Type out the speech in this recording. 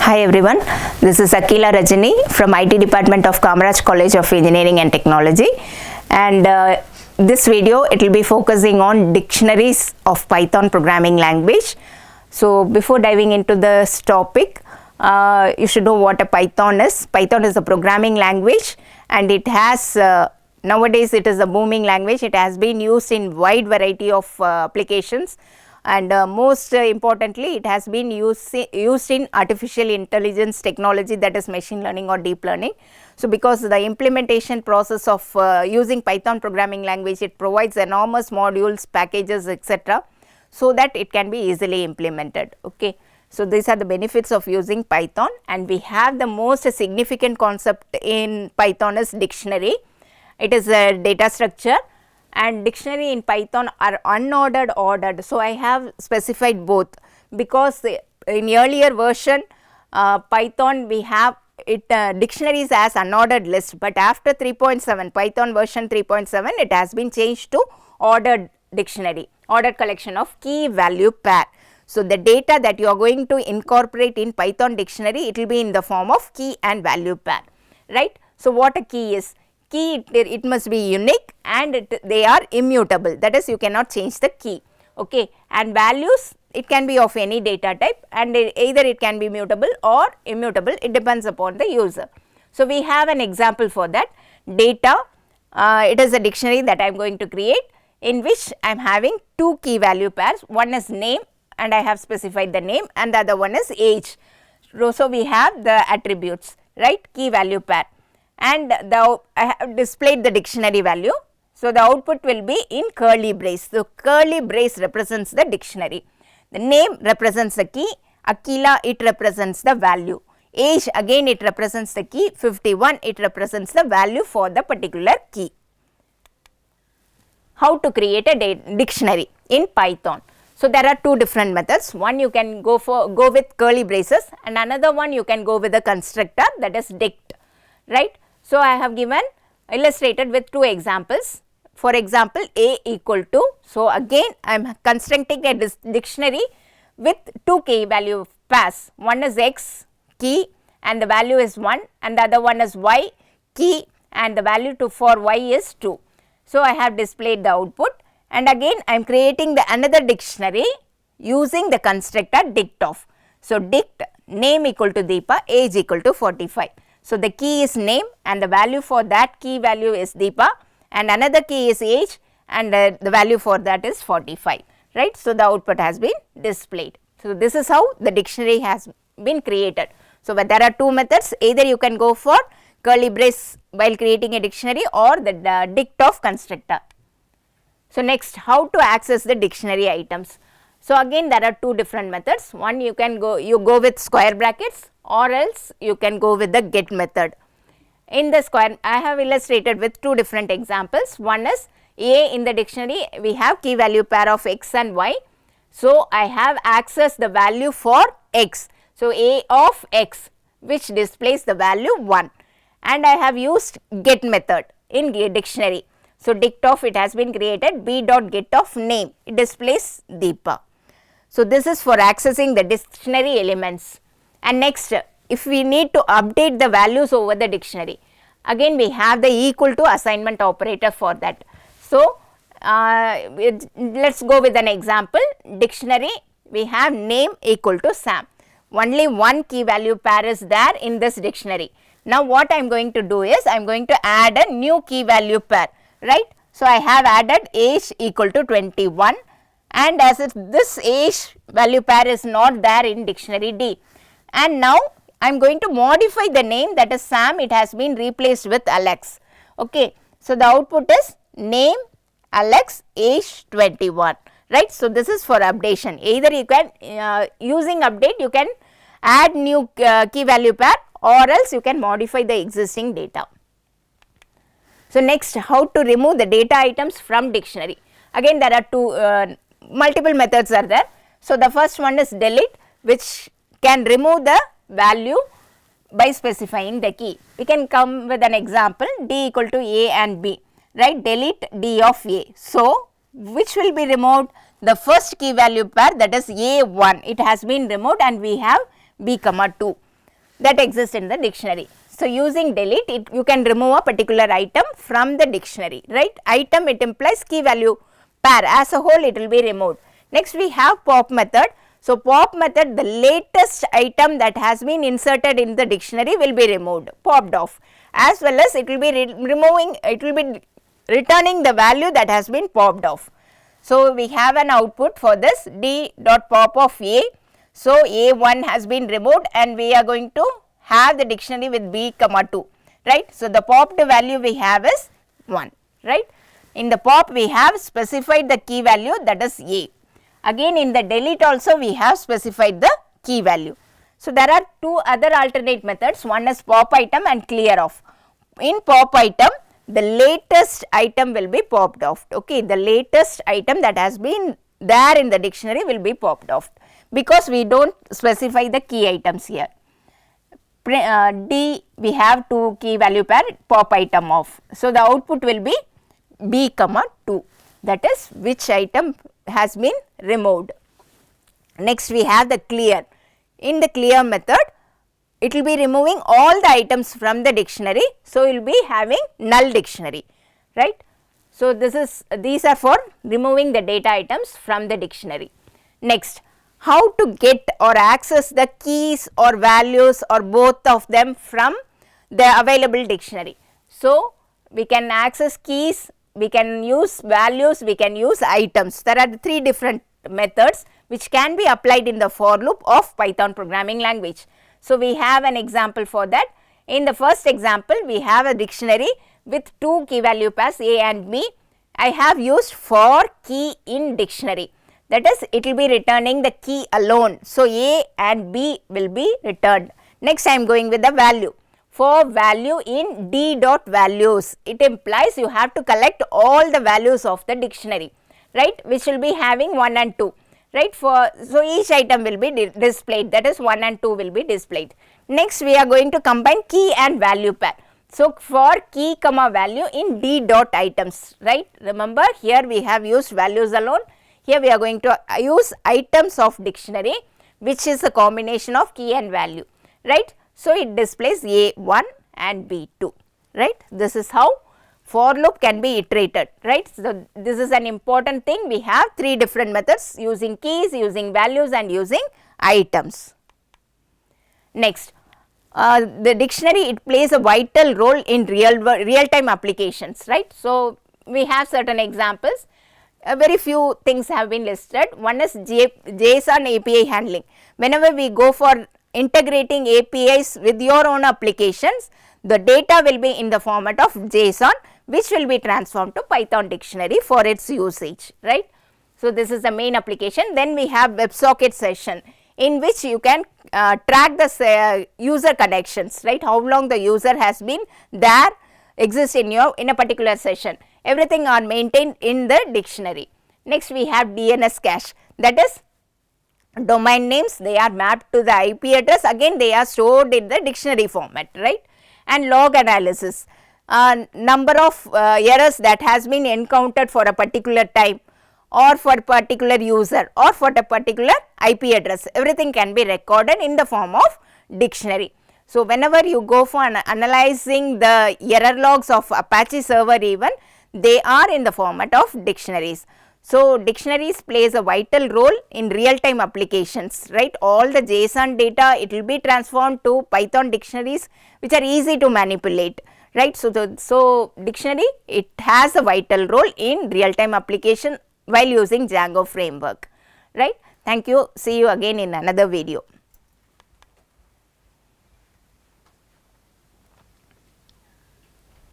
Hi everyone, this is Akila Rajini from IT Department of Kamaraj College of Engineering and Technology, and this video it will be focusing on dictionaries of Python programming language. So before diving into this topic, you should know what a Python is. Python is a programming language, and it has nowadays it is a booming language. It has been used in wide variety of applications. And most importantly, it has been used in artificial intelligence technology, that is machine learning or deep learning. So because the implementation process of using Python programming language, it provides enormous modules, packages, etc., so that it can be easily implemented. Okay. So these are the benefits of using Python, and we have the most significant concept in Python is dictionary. It is a data structure. And dictionary in Python are unordered, ordered. So I have specified both, because in earlier version Python we have it dictionaries as unordered list, but after 3.7 Python version 3.7 it has been changed to ordered dictionary, ordered collection of key value pair. So the data that you are going to incorporate in Python dictionary, it will be in the form of key and value pair, right? So what a key is? Key, it must be unique, and they are immutable, that is you cannot change the key. Okay. And values, it can be of any data type, and either it can be mutable or immutable, it depends upon the user. So we have an example for that. Data, it is a dictionary that I am going to create, in which I am having two key value pairs. One is name, and I have specified the name, and the other one is age. So we have the attributes, right, key value pair. And I have displayed the dictionary value. So the output will be in curly brace. So curly brace represents the dictionary. The name represents the key. Akila, it represents the value. Age, again it represents the key. 51, it represents the value for the particular key. How to create a dictionary in Python? So there are two different methods. One, you can go with curly braces, and another one you can go with the constructor, that is dict, right? So I have illustrated with two examples. For example, A equal to, so again I am constructing a dictionary with two key value pairs. One is X key and the value is 1, and the other one is Y key and the value for Y is 2. So I have displayed the output, and again I am creating the another dictionary using the constructor dict of. So dict name equal to Deepa, age equal to 45. So the key is name, and the value for that key value is Deepa, and another key is age, and the value for that is 45, right. So the output has been displayed. So this is how the dictionary has been created. So but there are two methods, either you can go for curly brace while creating a dictionary, or the dict of constructor. So next, how to access the dictionary items? So again there are two different methods. One, you go with square brackets, or else you can go with the get method. In the square, I have illustrated with two different examples. One is A, in the dictionary we have key value pair of X and Y. So I have accessed the value for X. So A of X, which displays the value 1, and I have used get method in dictionary. So dict of, it has been created, B dot get of name, it displays Deepa. So this is for accessing the dictionary elements. And next, if we need to update the values over the dictionary, again we have the equal to assignment operator for that. So let's go with an example. Dictionary, we have name equal to Sam. Only one key value pair is there in this dictionary. Now what I am going to do is, I am going to add a new key value pair, right. So I have added age equal to 21, and as if this age value pair is not there in dictionary D. And now I am going to modify the name, that is Sam, it has been replaced with Alex. Okay. So the output is name, Alex, age 21, right. So this is for updation. Either you can using update you can add new key value pair, or else you can modify the existing data. So next, how to remove the data items from dictionary? Again there are two multiple methods are there. So the first one is delete, which can remove the value by specifying the key. We can come with an example, D equal to A and B, right. Delete D of A. So which will be removed? The first key value pair, that is A1, it has been removed, and we have B comma 2. that exists in the dictionary. So, using delete you can remove a particular item from the dictionary, right. Item, it implies key value pair, as a whole it will be removed. Next we have pop method. So, pop method, the latest item that has been inserted in the dictionary will be removed, popped off, as well as it will be returning the value that has been popped off. So, we have an output for this d dot pop of A. So, A1 has been removed and we are going to have the dictionary with B comma 2, right. So, the popped value we have is 1, right. In the pop we have specified the key value, that is A. Again in the delete also we have specified the key value. So, there are two other alternate methods, one is pop item and clear off. In pop item, the latest item will be popped off, okay. The latest item that has been there in the dictionary will be popped off, because we do not specify the key items here. D, we have 2 key value pair, pop item off. So, the output will be B comma 2, that is which item has been removed. Next we have the clear. In the clear method, it will be removing all the items from the dictionary. So, we will be having null dictionary, right. So, these are for removing the data items from the dictionary. Next, how to get or access the keys or values or both of them from the available dictionary. So, we can access keys, we can use values, we can use items. There are 3 different methods which can be applied in the for loop of Python programming language. So, we have an example for that. In the first example, we have a dictionary with 2 key value pairs A and B. I have used for key in dictionary, that is it will be returning the key alone. So, A and B will be returned. Next I am going with the value. For value in d dot values, it implies you have to collect all the values of the dictionary, right, which will be having 1 and 2, right. So, each item will be displayed, that is 1 and 2 will be displayed. Next we are going to combine key and value pair. So, for key comma value in d dot items, right. Remember here we have used values alone, here we are going to use items of dictionary, which is a combination of key and value, right. So, it displays A1 and B2, right. This is how for loop can be iterated, right. So, this is an important thing. We have 3 different methods, using keys, using values and using items. Next, the dictionary, it plays a vital role in real time applications, right. So, we have certain examples, very few things have been listed. One is JSON API handling. Whenever we go for integrating APIs with your own applications, the data will be in the format of JSON, which will be transformed to Python dictionary for its usage, right. So, this is the main application. Then we have WebSocket session, in which you can track the user connections, right, how long the user has been there exists in a particular session. Everything are maintained in the dictionary. Next we have DNS cache, that is domain names, they are mapped to the IP address, again they are stored in the dictionary format, right. And log analysis, number of errors that has been encountered for a particular time or for a particular user or for a particular IP address, everything can be recorded in the form of dictionary. So, whenever you go for analyzing the error logs of Apache server even, they are in the format of dictionaries. So, dictionaries plays a vital role in real time applications, right. All the JSON data, it will be transformed to Python dictionaries which are easy to manipulate, right. So, dictionary, it has a vital role in real time application while using Django framework, right. Thank you. See you again in another video.